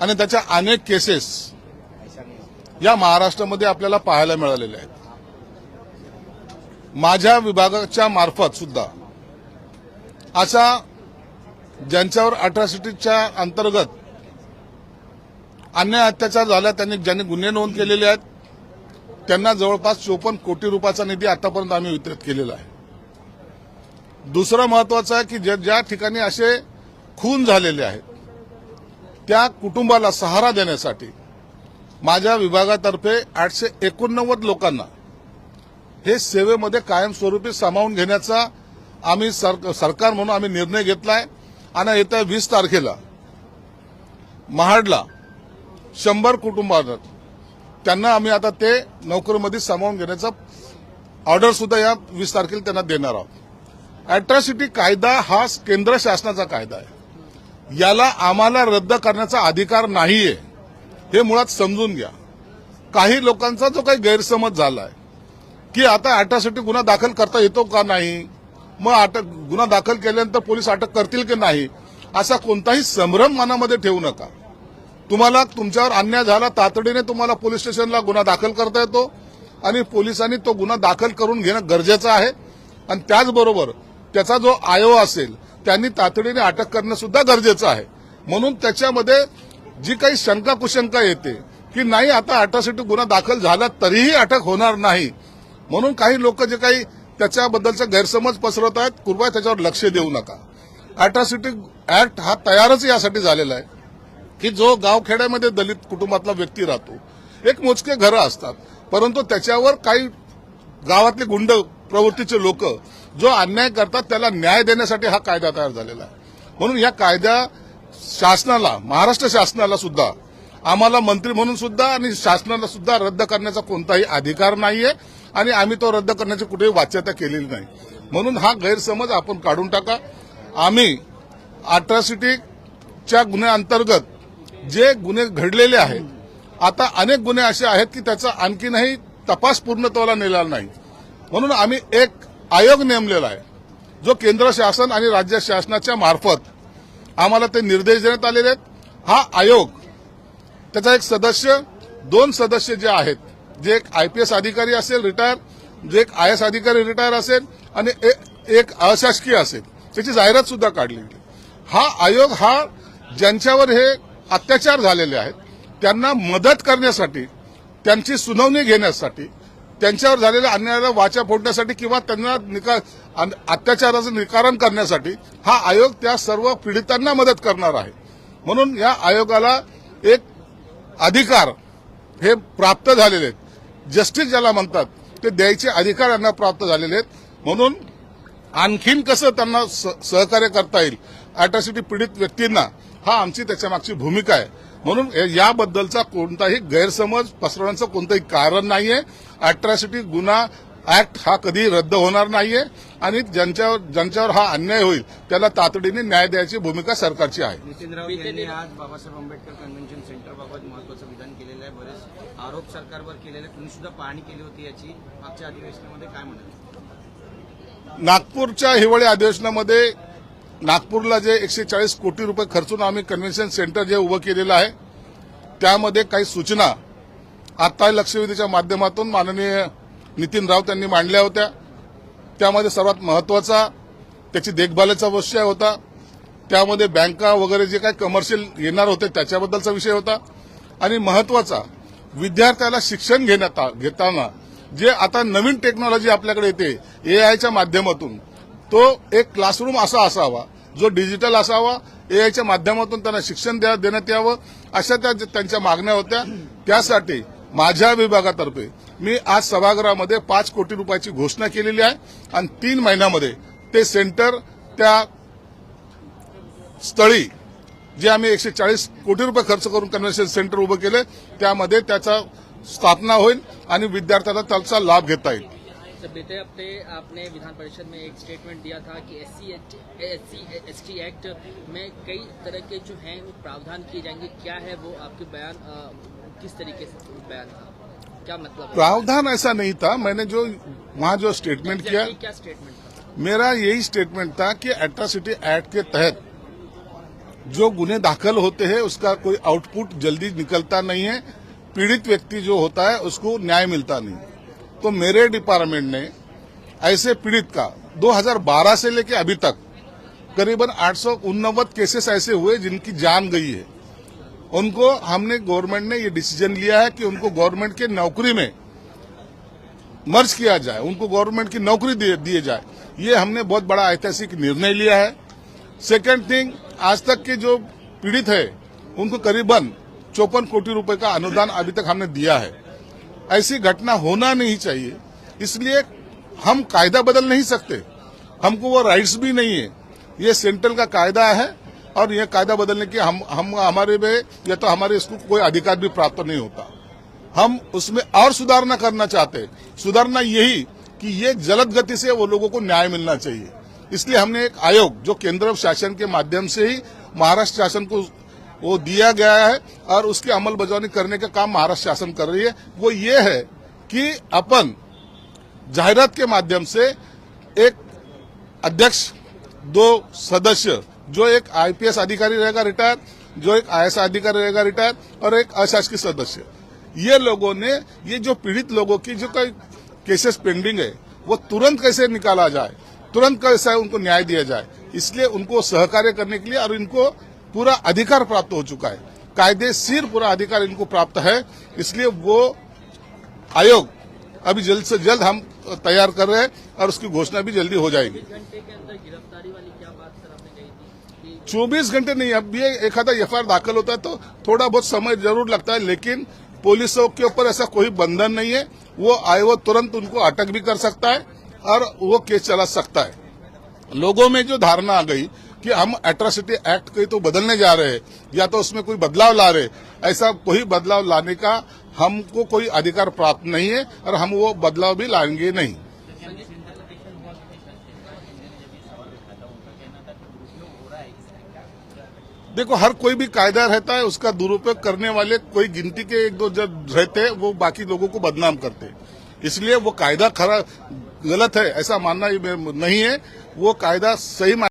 आणि त्याच्या अनेक केसेस या महाराष्ट्रामध्ये आपल्याला पाहायला मिळालेल्या आहेत. माझ्या विभागाच्या मार्फत सुद्धा अशा ज्यांच्यावर अट्रॉसिटीच्या अंतर्गत अन्याय अत्याचार झाला, ज्यांनी गुन्हे नोंद केलेले आहेत, त्यांना जवळपास 54 कोटी रुपयाचा निधी आतापर्यंत आम्ही वितरित केलेला आहे. दुसरं महत्वाचं आहे की ज्या ठिकाणी असे खून झालेले आहेत त्या कुटुंबाला सहारा देण्यासाठी माझ्या विभागातर्फे 889 लोकांना हे सेवेमध्ये कायमस्वरूपी सामावून घेण्याचा आम्ही सरकार म्हणून आम्ही निर्णय घेतलाय. आणि येत्या 20 तारखेला महाडला 100 कुटुंबांना त्यांना आम्ही आता ते नोकरीमध्ये सामावून घेण्याचा ऑर्डर सुद्धा या 20 तारखेला त्यांना देणार आहोत. अॅट्रॉसिटी कायदा हा केंद्र शासनाचा कायदा आहे. याला आम्हाला रद्द करण्याचा अधिकार नाहीये, हे मुळात समजून घ्या. काही लोकांचा जो काही गैरसमज झालाय की आता अॅट्रॉसिटी गुन्हा दाखल करता येतो का नाही, मग गुन्हा दाखल केल्यानंतर पोलीस अटक करतील की नाही, असा कोणताही संभ्रम मनामध्ये ठेवू नका. तुम्हाला तुमच्यावर अन्याय झाला तातडीने तुम्हाला पोलीस स्टेशनला गुन्हा दाखल करता येतो आणि पोलिसांनी तो गुन्हा दाखल करून घेणं गरजेचं आहे. आणि त्याचबरोबर त्याचा जो आयोग असेल त्यांनी तातडीने अटक करणं सुद्धा गरजेचं आहे. म्हणून त्याच्यामध्ये जी काही शंका कुशंका येते की नाही आता अट्रॉसिटी गुन्हा दाखल झाला तरीही अटक होणार नाही, म्हणून काही लोक जे काही त्याच्याबद्दलचा गैरसमज पसरवत आहेत, कृपया त्याच्यावर लक्ष देऊ नका. अट्रॉसिटी ऍक्ट हा तयारच यासाठी झालेला आहे की जो गावखेड्यामध्ये दलित कुटुंबातला व्यक्ती राहतो, एक मोजके घरं असतात, परंतु त्याच्यावर काही गावातले गुंड प्रवृत्तीचे लोक जो अन्याय करतात त्याला न्याय देण्यासाठी हा कायदा तयार झालेला आहे. म्हणून या कायदा शासनाला, महाराष्ट्र शासनाला सुद्धा, आम्हाला मंत्री म्हणून सुद्धा आणि शासनाला सुद्धा रद्द करण्याचा कोणताही अधिकार नाहीये आणि आम्ही तो रद्द करण्याची कुठेही वाच्यता केलेली नाही. म्हणून हा गैरसमज आपण काढून टाका. आम्ही अट्रॉसिटीच्या गुन्ह्याअंतर्गत जे गुन्हे घडलेले आहेत, आता अनेक गुन्हे असे आहेत की त्याचा आणखीनही तपास पूर्णत्वाला नेलेला नाही, म्हणून आम्ही एक आयोग नेमलेला आहे जो केंद्र शासन आणि राज्य शासनाच्या मार्फत आम्हाला ते निर्देश देण्यात आलेले आहेत. हा आयोग, त्याचा एक सदस्य, 2 सदस्य जे आहेत, जे एक आयपीएस अधिकारी असेल रिटायर, जे एक आयएस अधिकारी रिटायर असेल आणि एक अशासकीय असेल, त्याची जाहिरात सुद्धा काढली. हा आयोग हा ज्यांच्यावर हे अत्याचार झालेले आहेत त्यांना मदत करण्यासाठी, त्यांची सुनावणी घेण्यासाठी, त्यांच्यावर झालेल्या अन्यायाला वाचा फोडण्यासाठी किंवा त्यांना अत्याचाराचं निवारण करण्यासाठी हा आयोग त्या सर्व पीडितांना मदत करणार आहे. म्हणून या आयोगाला एक अधिकार हे प्राप्त झालेले आहेत, जस्टिस ज्याला म्हणतात ते द्यायचे अधिकार यांना प्राप्त झालेले आहेत. म्हणून आणखीन कसं त्यांना सहकार्य करता येईल अट्रॉसिटी पीडित व्यक्तींना, हा आमची त्याच्यामागची भूमिका आहे. म्हणून याबद्दलचा कोणताही गैरसमज पसरवण्याचं कोणतंही कारण नाहीये. अट्रॉसिटी गुन्हा ऍक्ट हा कधी रद्द होणार नाहीये आणि ज्यांच्यावर हा अन्याय होईल त्याला तातडीने न्याय द्यायची भूमिका सरकारची आहे. नितीन राऊत यांनी आज बाबासाहेब आंबेडकर कन्व्हेन्शन सेंटरबाबत महत्त्वाचं विधान केलेलं आहे. बरेच आरोप सरकारवर केलेले, तुम्ही सुद्धा पाहणी केली होती याची, मागच्या अधिवेशनामध्ये काय म्हणाल? नागपूरच्या हिवाळी अधिवेशनामध्ये नागपूरला जे 140 कोटी रुपये खर्चून आम्ही कन्व्हेन्शन सेंटर जे उभं केलेलं आहे त्यामध्ये काही सूचना आता लक्षवेधीच्या माध्यमातून माननीय नितीन राऊत यांनी मांडल्या होत्या. त्यामध्ये सर्वात महत्वाचा त्याची देखभालीचा विषय होता. त्यामध्ये बँका वगैरे जे काही कमर्शियल येणार होते त्याच्याबद्दलचा विषय होता. आणि महत्वाचा विद्यार्थ्याला शिक्षण घेताना जे आता नवीन टेक्नॉलॉजी आपल्याकडे येते एआयच्या माध्यमातून, तो एक क्लासरूम असा असावा जो डिजिटल असावा, एआयच्या माध्यमातून त्यांना शिक्षण देण्यात यावं, अशा त्यांच्या मागण्या होत्या. त्यासाठी माझ्या विभागातर्फे मी आज सभागृहामध्ये 5 कोटी रुपयाची घोषणा केलेली आहे आणि 3 महिन्यामध्ये ते सेंटर त्या स्थळी जे आम्ही 140 कोटी रुपये खर्च करून कन्व्हेन्शन सेंटर उभं केले त्यामध्ये त्याचा स्थापना होईल आणि विद्यार्थ्यांना त्याचा लाभ घेता येईल. बीते हफ्ते आपने विधान परिषद में एक स्टेटमेंट दिया था कि SC/ST एक्ट में कई तरह के जो हैं वो प्रावधान किए जाएंगे, क्या है वो आपके बयान, किस तरीके से बयान था, क्या मतलब? प्रावधान ऐसा नहीं था. मैंने जो वहां जो स्टेटमेंट किया, क्या स्टेटमेंट था? मेरा यही स्टेटमेंट था कि एट्रॉसिटी एक्ट के तहत जो गुन्हे दाखिल होते हैं उसका कोई आउटपुट जल्दी निकलता नहीं है, पीड़ित व्यक्ति जो होता है उसको न्याय मिलता नहीं। तो मेरे डिपार्टमेंट ने ऐसे पीड़ित का 2012 से लेकर अभी तक करीबन 889 केसेस ऐसे हुए जिनकी जान गई है। उनको हमने गवर्नमेंट ने ये डिसीजन लिया है कि उनको गवर्नमेंट के नौकरी में मर्ज किया जाए, उनको गवर्नमेंट की नौकरी दिए जाए। ये हमने बहुत बड़ा ऐतिहासिक निर्णय लिया है। सेकंड थिंग, आज तक के जो पीड़ित है उनको करीबन 54 कोटी रुपए का अनुदान अभी तक हमने दिया है। ऐसी घटना होना नहीं चाहिए, इसलिए हम कायदा बदल नहीं सकते, हमको वो राइट्स भी नहीं है। ये सेंट्रल का कायदा है और ये कायदा बदलने के हम हमारे में या तो हमारे इसको कोई अधिकार भी प्राप्त नहीं होता। हम उसमें और सुधारना करना चाहते हैं। सुधारना यही कि ये जल्द गति से वो लोगों को न्याय मिलना चाहिए। इसलिए हमने एक आयोग जो केंद्र शासन के माध्यम से ही महाराष्ट्र शासन को वो दिया गया है और उसकी अमलबजावनी करने का काम महाराष्ट्र शासन कर रही है। वो ये है कि अपन जाहिरात के माध्यम से एक अध्यक्ष, 2 सदस्य, जो एक आईपीएस अधिकारी रहेगा रिटायर, जो एक आईएएस अधिकारी रहेगा रिटायर और एक अशासकीय सदस्य, ये लोगों ने ये जो पीड़ित लोगों की जो कई केसेस पेंडिंग है वो तुरंत कैसे निकाला जाए, तुरंत कैसे उनको न्याय दिया जाए, इसलिए उनको सहकार्य करने के लिए और इनको पूरा अधिकार प्राप्त हो चुका है, कायदेशीर पूरा अधिकार इनको प्राप्त है। इसलिए वो आयोग अभी जल्द से जल्द हम तैयार कर रहे हैं और उसकी घोषणा भी जल्दी हो जाएगी। 24 घंटे के अंदर गिरफ्तारी वाली क्या बात सर आपने कही थी कि 24 घंटे नहीं, अब ये एक आधा एफआईआर दाखिल होता है तो थोड़ा बहुत समय जरूर लगता है, लेकिन पुलिसों के ऊपर ऐसा कोई बंधन नहीं है। वो आयोग तुरंत उनको अटक भी कर सकता है और वो केस चला सकता है। लोगों में जो धारणा आ गई कि हम एट्रोसिटी एक्ट को तो बदलने जा रहे हैं या तो उसमें कोई बदलाव ला रहे, ऐसा कोई बदलाव लाने का हमको कोई अधिकार प्राप्त नहीं है और हम वो बदलाव भी लाएंगे नहीं। देखो, हर कोई भी कायदा रहता है, उसका दुरुपयोग करने वाले कोई गिनती के 1-2 जब रहते हैं वो बाकी लोगों को बदनाम करते हैं। इसलिए वो कायदा गलत है ऐसा मानना नहीं है। वो कायदा सही